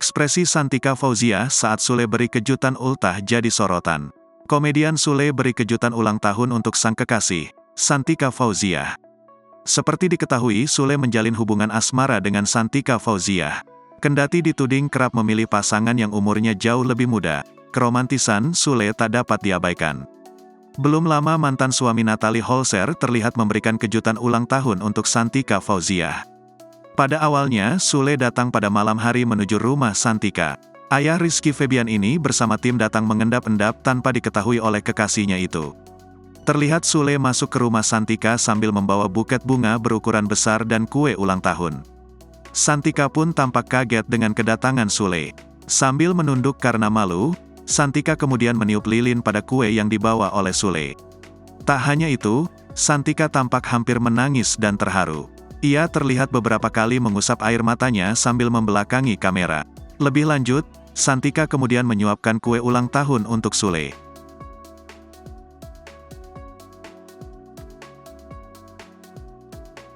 Ekspresi Santika Fauzia saat Sule beri kejutan ultah jadi sorotan. Komedian Sule beri kejutan ulang tahun untuk sang kekasih, Santika Fauzia. Seperti diketahui, Sule menjalin hubungan asmara dengan Santika Fauzia. Kendati dituding kerap memilih pasangan yang umurnya jauh lebih muda, keromantisan Sule tak dapat diabaikan. Belum lama mantan suami Natalie Holzer terlihat memberikan kejutan ulang tahun untuk Santika Fauzia. Pada awalnya, Sule datang pada malam hari menuju rumah Santika. Ayah Rizky Febian ini bersama tim datang mengendap-endap tanpa diketahui oleh kekasihnya itu. Terlihat Sule masuk ke rumah Santika sambil membawa buket bunga berukuran besar dan kue ulang tahun. Santika pun tampak kaget dengan kedatangan Sule. Sambil menunduk karena malu, Santika kemudian meniup lilin pada kue yang dibawa oleh Sule. Tak hanya itu, Santika tampak hampir menangis dan terharu. Ia terlihat beberapa kali mengusap air matanya sambil membelakangi kamera. Lebih lanjut, Santika kemudian menyuapkan kue ulang tahun untuk Sule.